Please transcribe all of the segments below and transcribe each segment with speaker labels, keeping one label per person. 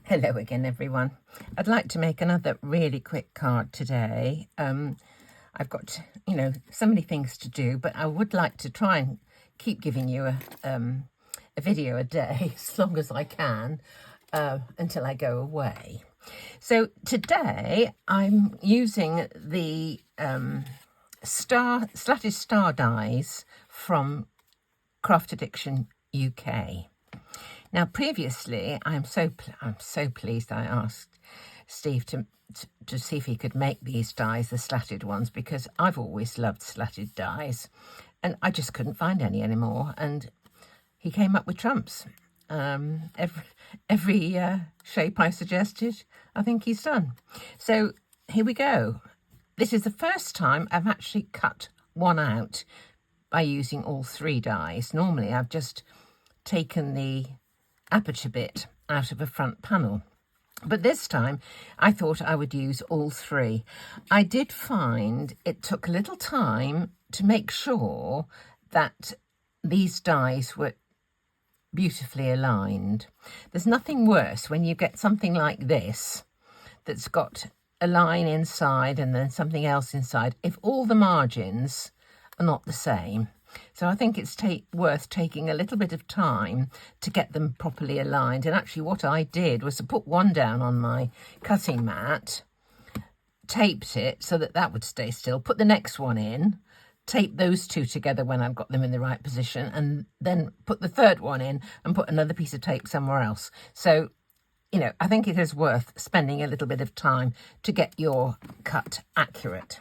Speaker 1: Hello again, everyone. I'd like to make another really quick card today. I've got, so many things to do, but I would like to try and keep giving you a video a day as long as I can until I go away. So today I'm using the slatted star dies from Craft Addiction UK. Now, previously, I'm so pleased I asked Steve to see if he could make these dies, the slatted ones, because I've always loved slatted dies, and I just couldn't find any anymore. And he came up with trumps. Every shape I suggested, I think he's done. So here we go. This is the first time I've actually cut one out by using all three dies. Normally, I've just taken the aperture bit out of a front panel, but this time I thought I would use all three. I did find it took a little time to make sure that these dies were beautifully aligned. There's nothing worse when you get something like this that's got a line inside and then something else inside, if all the margins are not the same. So I think it's worth taking a little bit of time to get them properly aligned. And actually what I did was to put one down on my cutting mat, taped it so that that would stay still, put the next one in, tape those two together when I've got them in the right position, and then put the third one in and put another piece of tape somewhere else. So, I think it is worth spending a little bit of time to get your cut accurate.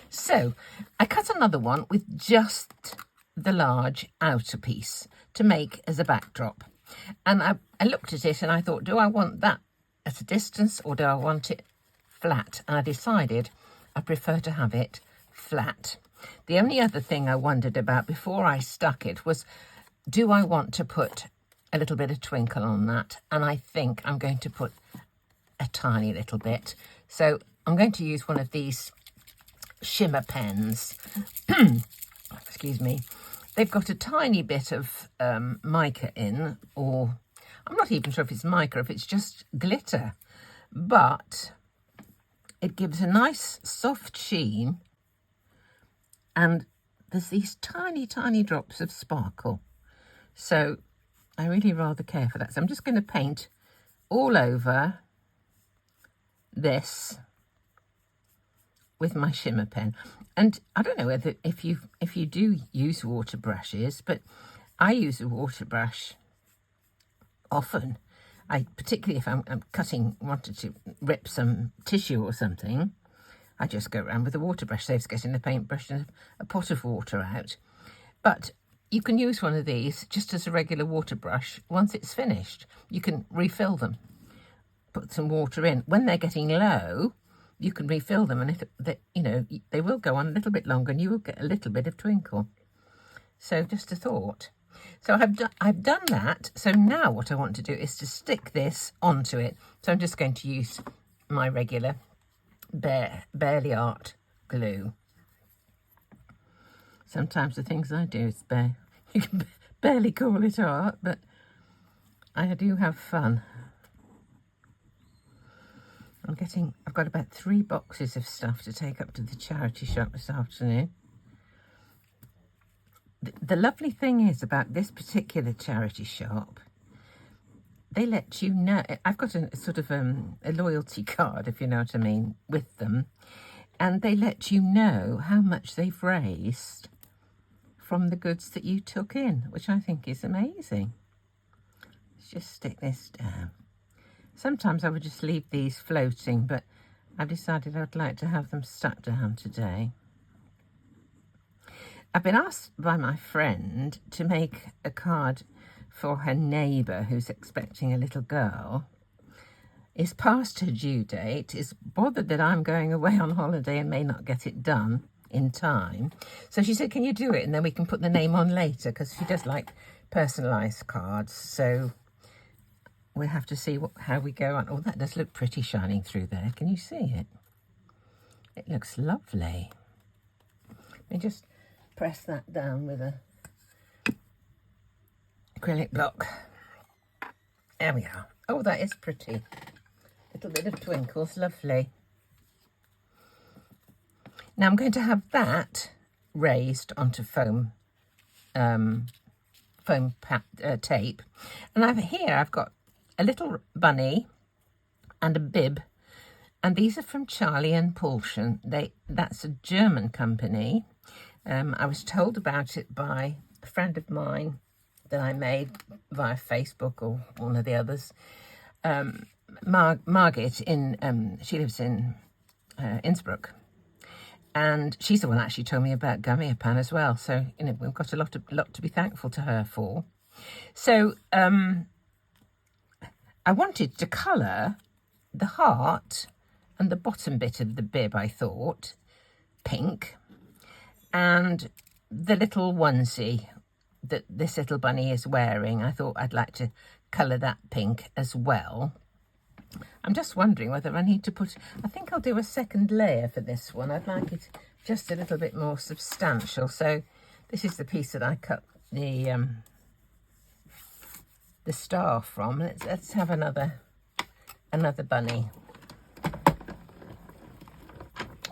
Speaker 1: So I cut another one with just the large outer piece to make as a backdrop. And I looked at it and I thought, do I want that at a distance or do I want it flat? And I decided I prefer to have it flat. The only other thing I wondered about before I stuck it was, do I want to put a little bit of twinkle on that? And I think I'm going to put a tiny little bit. So I'm going to use one of these Shimmer pens. Excuse me. They've got a tiny bit of mica in, or I'm not even sure if it's mica, if it's just glitter, but it gives a nice soft sheen, and there's these tiny drops of sparkle. So I really rather care for that. So I'm just going to paint all over this with my Shimmer pen. And I don't know whether if you do use water brushes, but I use a water brush often. Particularly if I'm wanted to rip some tissue or something, I just go around with a water brush. Saves getting a paintbrush and a pot of water out. But you can use one of these just as a regular water brush. Once it's finished, you can refill them. Put some water in. When they're getting low, you can refill them, and they will go on a little bit longer, and you will get a little bit of twinkle. So just a thought. So I've done that. So now what I want to do is to stick this onto it. So I'm just going to use my regular Barely Art glue. Sometimes the things I do is you can barely call it art, but I do have fun. I've got about 3 boxes of stuff to take up to the charity shop this afternoon. The lovely thing is about this particular charity shop, they let you know. I've got a sort of a loyalty card, if you know what I mean, with them. And they let you know how much they've raised from the goods that you took in, which I think is amazing. Let's just stick this down. Sometimes I would just leave these floating, but I've decided I'd like to have them stuck down today. I've been asked by my friend to make a card for her neighbour who's expecting a little girl. Is past her due date, is bothered that I'm going away on holiday and may not get it done in time. So she said, can you do it? And then we can put the name on later, because she does like personalised cards. So we'll have to see how we go on. Oh, that does look pretty shining through there. Can you see it? It looks lovely. Let me just press that down with a acrylic block. There we are. Oh, that is pretty. Little bit of twinkles, lovely. Now I'm going to have that raised onto foam tape, and I've got a little bunny and a bib, and these are from Charlie and Paulchen. That's a German company. I was told about it by a friend of mine that I made via Facebook or one of the others. Margit she lives in Innsbruck, and she's the one that actually told me about Gummiapan as well. So we've got a lot to be thankful to her for. So I wanted to colour the heart and the bottom bit of the bib, I thought, pink, and the little onesie that this little bunny is wearing, I thought I'd like to colour that pink as well. I'm just wondering whether I need to I think I'll do a second layer for this one. I'd like it just a little bit more substantial. So this is the piece that I cut the star from. Let's have another bunny.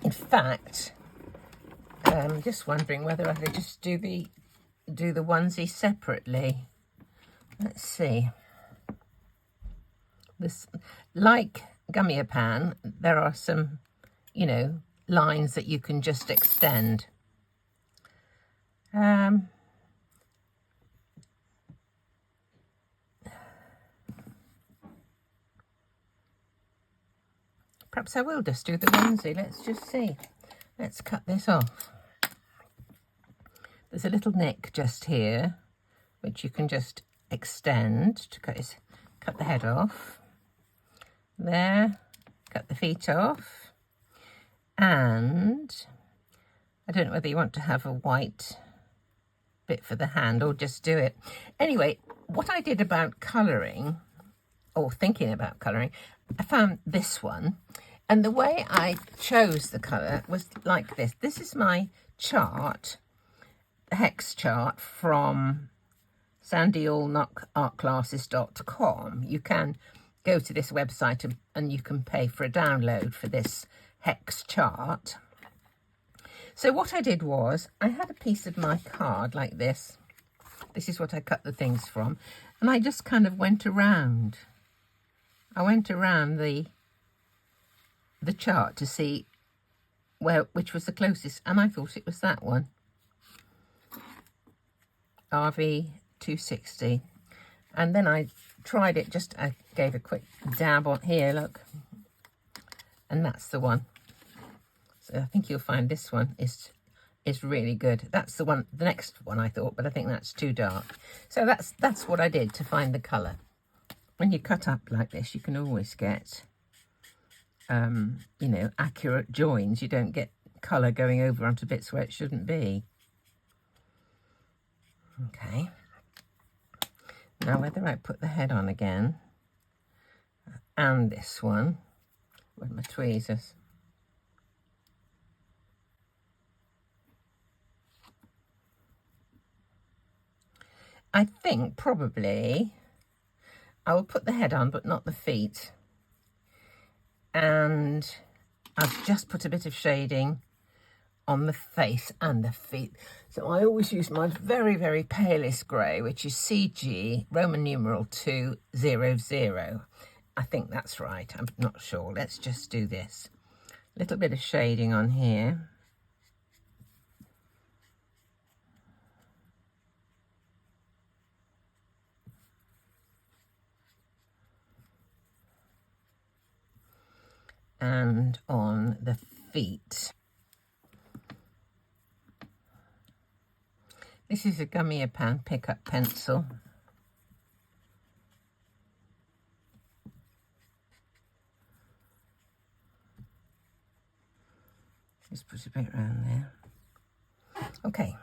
Speaker 1: In fact, I'm just wondering whether I could just do the onesie separately. Let's see. This, like Gummiapan, there are some, lines that you can just extend. Perhaps I will just do the onesie. Let's just see. Let's cut this off. There's a little nick just here, which you can just extend to cut the head off. There, cut the feet off. And I don't know whether you want to have a white bit for the hand or just do it. Anyway, what I did about colouring, or thinking about colouring, I found this one. And the way I chose the colour was like this. This is my chart, the hex chart from sandyallknockartclasses.com. You can go to this website and you can pay for a download for this hex chart. So what I did was I had a piece of my card like this. This is what I cut the things from. And I just kind of went around. I went around the chart to see which was the closest, and I thought it was that one. RV 260. And then I tried it, I gave a quick dab on here, look. And that's the one. So I think you'll find this one is really good. That's the one, the next one I thought, but I think that's too dark. So that's what I did to find the colour. When you cut up like this, you can always get, accurate joins. You don't get colour going over onto bits where it shouldn't be. Okay. Now whether I put the head on again, and this one, with my tweezers. I think probably I will put the head on, but not the feet. And I've just put a bit of shading on the face and the feet. So I always use my very, very palest grey, which is CG Roman numeral 200. I think that's right. I'm not sure. Let's just do this. A little bit of shading on here. And on the feet. This is a Gummiapan pickup pencil. Just put a bit around there. Okay,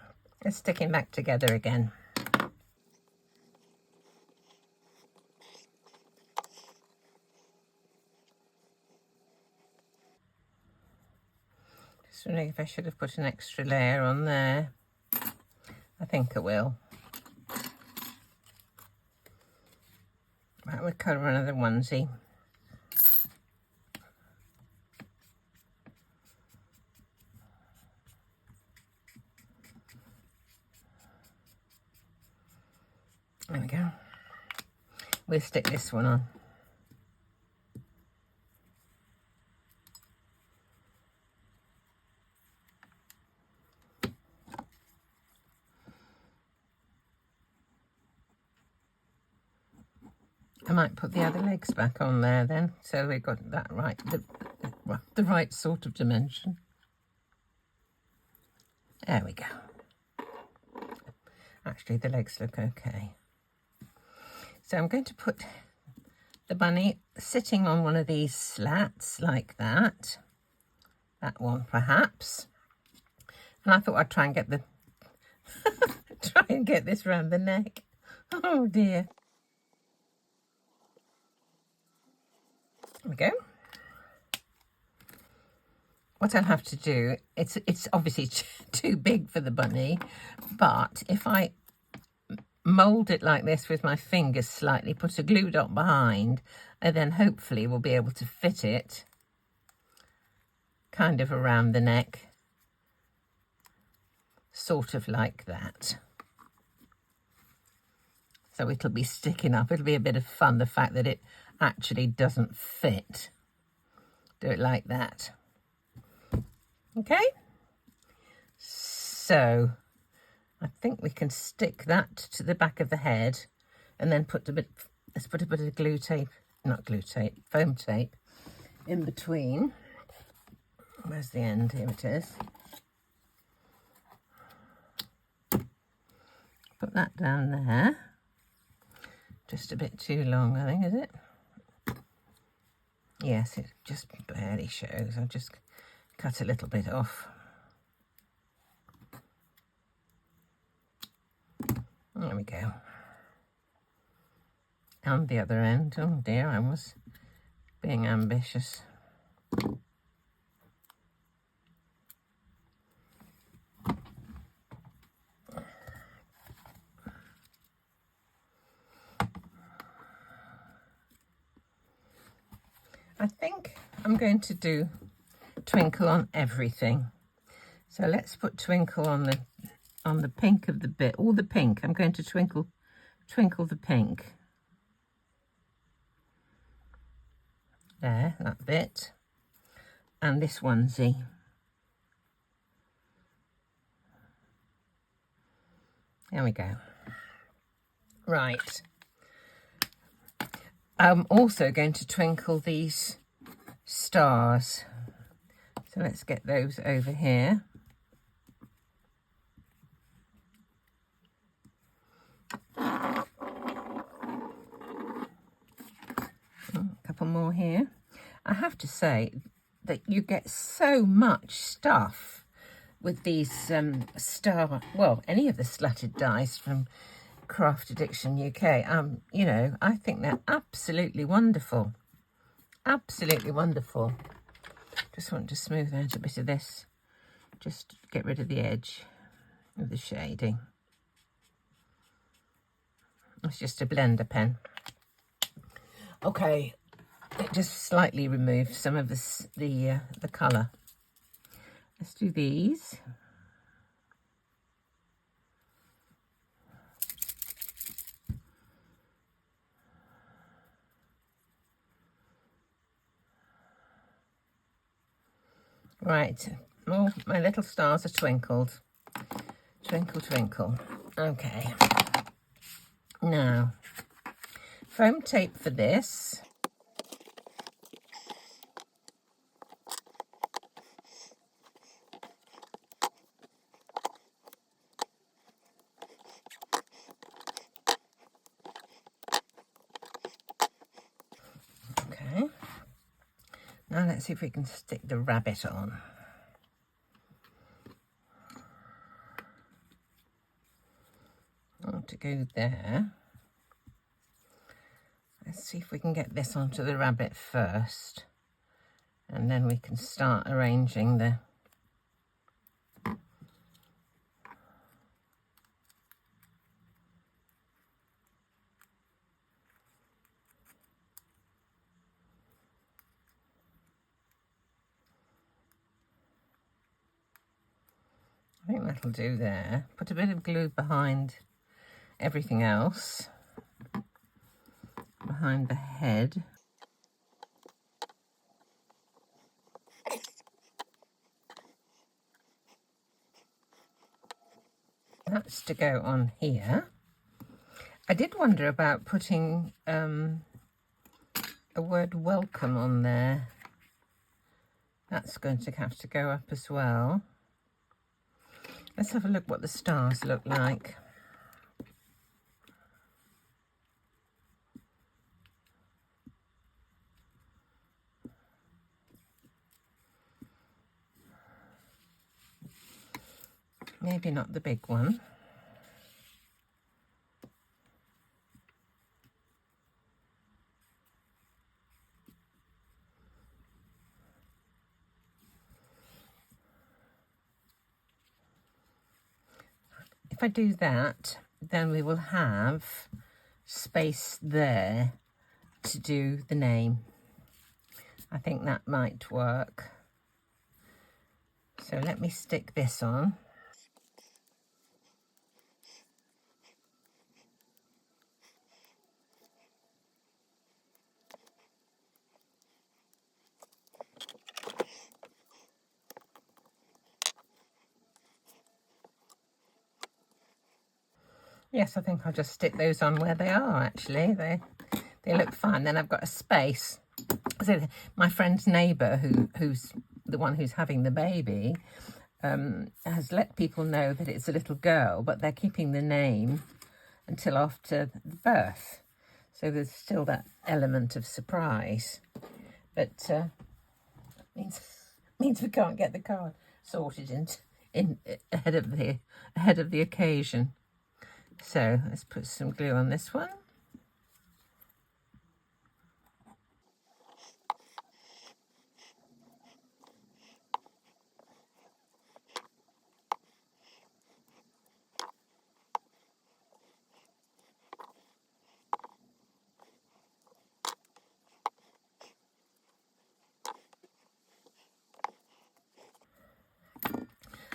Speaker 1: let's stick him back together again. Just wondering if I should have put an extra layer on there. I think I will. Right, we'll colour another onesie. There we go. We'll stick this one on. I might put the other legs back on there then, so we've got that right, the right sort of dimension. There we go. Actually, the legs look okay. So I'm going to put the bunny sitting on one of these slats like that. That one perhaps. And I thought I'd try and get the try and get this around the neck. Oh dear. There we go. What I'll have to do, it's obviously too big for the bunny, but if I mould it like this with my fingers slightly, put a glue dot behind, and then hopefully we'll be able to fit it kind of around the neck, sort of like that. So it'll be sticking up. It'll be a bit of fun, the fact that it actually doesn't fit. Do it like that. Okay, so I think we can stick that to the back of the head and then let's put a bit of glue tape, not glue tape, foam tape in between. Where's the end? Here it is. Put that down there. Just a bit too long, I think, is it? Yes, it just barely shows. I'll just cut a little bit off. There we go. And the other end. Oh dear, I was being ambitious. I think I'm going to do twinkle on everything. So let's put twinkle on the pink of the bit, all the pink. I'm going to twinkle the pink. There, that bit. And this onesie. There we go. Right. I'm also going to twinkle these stars. So let's get those over here. A couple more here. I have to say that you get so much stuff with these any of the slatted dies from Craft Addiction UK. You know, I think they're absolutely wonderful. Absolutely wonderful. Just want to smooth out a bit of this. Just get rid of the edge of the shading. It's just a blender pen. Okay, it just slightly removes some of the colour. Let's do these. Right, oh, my little stars are twinkled. Twinkle, twinkle. Okay. Now, foam tape for this. Okay. Now let's see if we can stick the rabbit on. To go there. Let's see if we can get this onto the rabbit first, and then we can start arranging the think that'll do there. Put a bit of glue behind everything else, behind the head. That's to go on here. I did wonder about putting a word welcome on there. That's going to have to go up as well. Let's have a look what the stars look like. Maybe not the big one. If I do that, then we will have space there to do the name. I think that might work. So let me stick this on. Yes, I think I'll just stick those on where they are, actually. They look fine. Then I've got a space. So my friend's neighbour, who's the one who's having the baby, has let people know that it's a little girl, but they're keeping the name until after the birth. So there's still that element of surprise. But means we can't get the card sorted in ahead of the occasion. So let's put some glue on this one.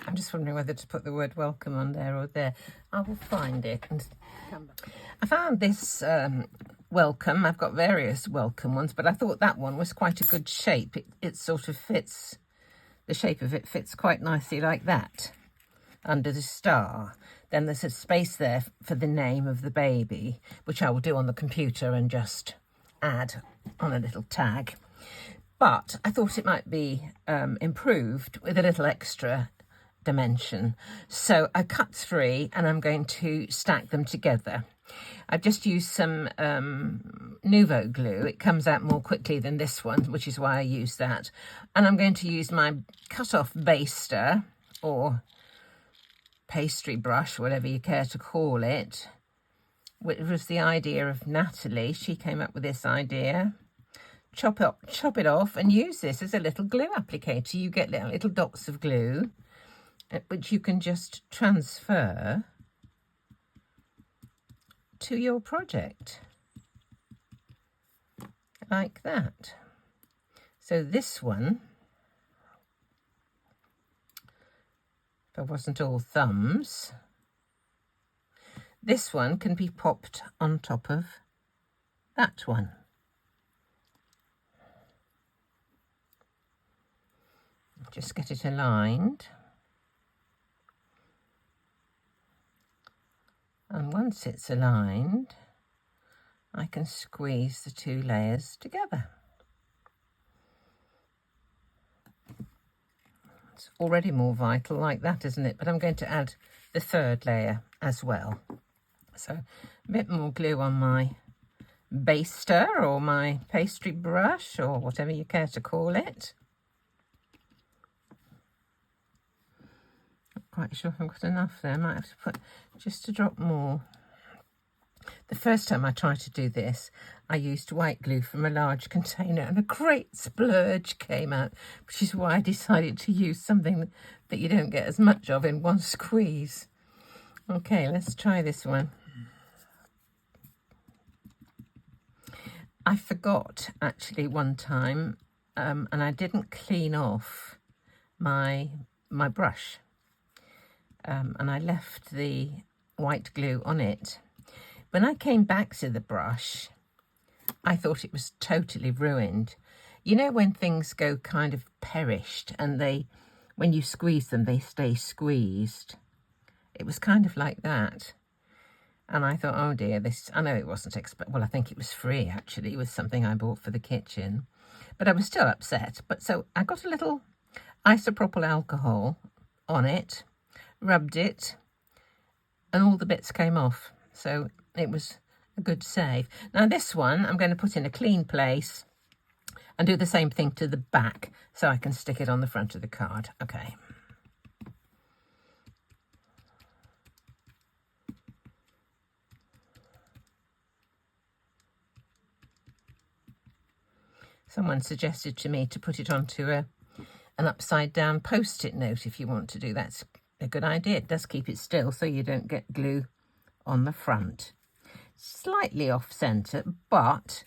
Speaker 1: I'm just wondering whether to put the word welcome on there or there. I will find it and come back. I found this welcome. I've got various welcome ones, but I thought that one was quite a good shape. It sort of fits, the shape of it fits quite nicely like that under the star. Then there's a space there for the name of the baby, which I will do on the computer and just add on a little tag. But I thought it might be improved with a little extra dimension. So I cut 3 and I'm going to stack them together. I've just used some Nouveau glue. It comes out more quickly than this one, which is why I use that. And I'm going to use my cut-off baster or pastry brush, whatever you care to call it. Which was the idea of Natalie. She came up with this idea. Chop it off and use this as a little glue applicator. You get little dots of glue, which you can just transfer to your project like that. So this one, if I wasn't all thumbs, this one can be popped on top of that one. Just get it aligned. And once it's aligned, I can squeeze the 2 layers together. It's already more vital like that, isn't it? But I'm going to add the 3rd layer as well. So a bit more glue on my baster or my pastry brush or whatever you care to call it. Quite sure if I've got enough there. I might have to put just a drop more. The first time I tried to do this, I used white glue from a large container and a great splurge came out, which is why I decided to use something that you don't get as much of in one squeeze. Okay, let's try this one. I forgot actually one time and I didn't clean off my brush. and I left the white glue on it. When I came back to the brush, I thought it was totally ruined. You know when things go kind of perished and when you squeeze them, they stay squeezed? It was kind of like that. And I thought, oh dear, I know it wasn't well, I think it was free actually. It was something I bought for the kitchen. But I was still upset. But so I got a little isopropyl alcohol on it, rubbed it, and all the bits came off. So it was a good save. Now this one I'm going to put in a clean place and do the same thing to the back so I can stick it on the front of the card. Okay. Someone suggested to me to put it onto an upside down post-it note if you want to do that. That's a good idea. It does keep it still so you don't get glue on the front. Slightly off centre, but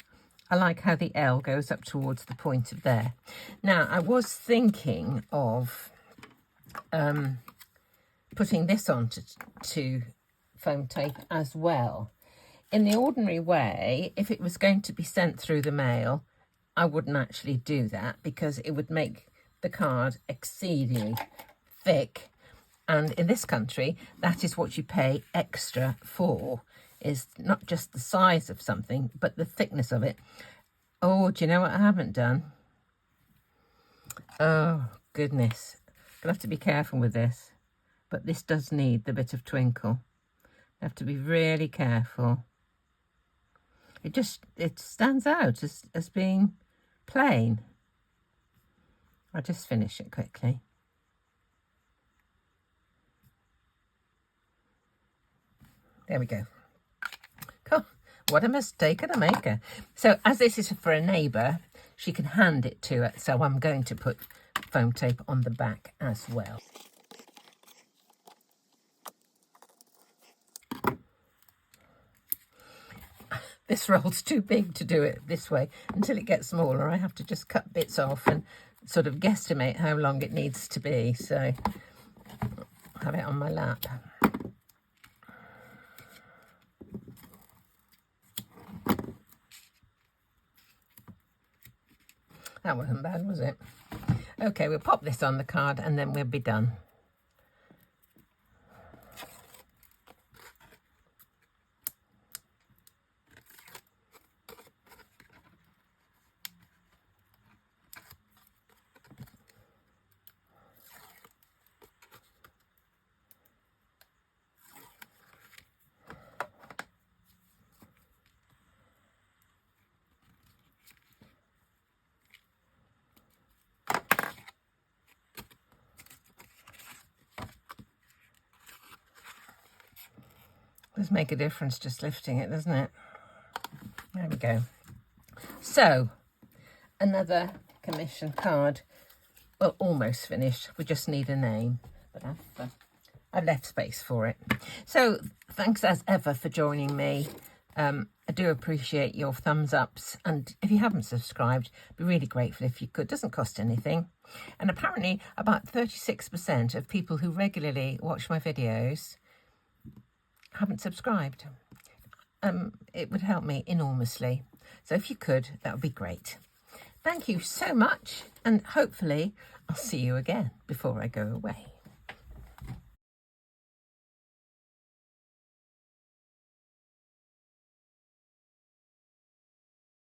Speaker 1: I like how the L goes up towards the point of there. Now, I was thinking of putting this on to foam tape as well. In the ordinary way, if it was going to be sent through the mail, I wouldn't actually do that because it would make the card exceedingly thick. And in this country, that is what you pay extra for, is not just the size of something, but the thickness of it. Oh, do you know what I haven't done? Oh, goodness. Gonna have to be careful with this. But this does need the bit of twinkle. I have to be really careful. It stands out as being plain. I'll just finish it quickly. There we go. Oh, what a mistake and a maker. So as this is for a neighbour, she can hand it to her. So I'm going to put foam tape on the back as well. This roll's too big to do it this way. Until it gets smaller, I have to just cut bits off and sort of guesstimate how long it needs to be. So I'll have it on my lap. That wasn't bad, was it? Okay, we'll pop this on the card and then we'll be done. Does make a difference just lifting it, doesn't it? There we go. So, another commission card. Well, almost finished. We just need a name, but I've left space for it. So, thanks as ever for joining me. I do appreciate your thumbs ups, and if you haven't subscribed, I'd be really grateful if you could. It doesn't cost anything. And apparently about 36% of people who regularly watch my videos haven't subscribed. It would help me enormously. So if you could, that would be great. Thank you so much, and hopefully I'll see you again before I go away.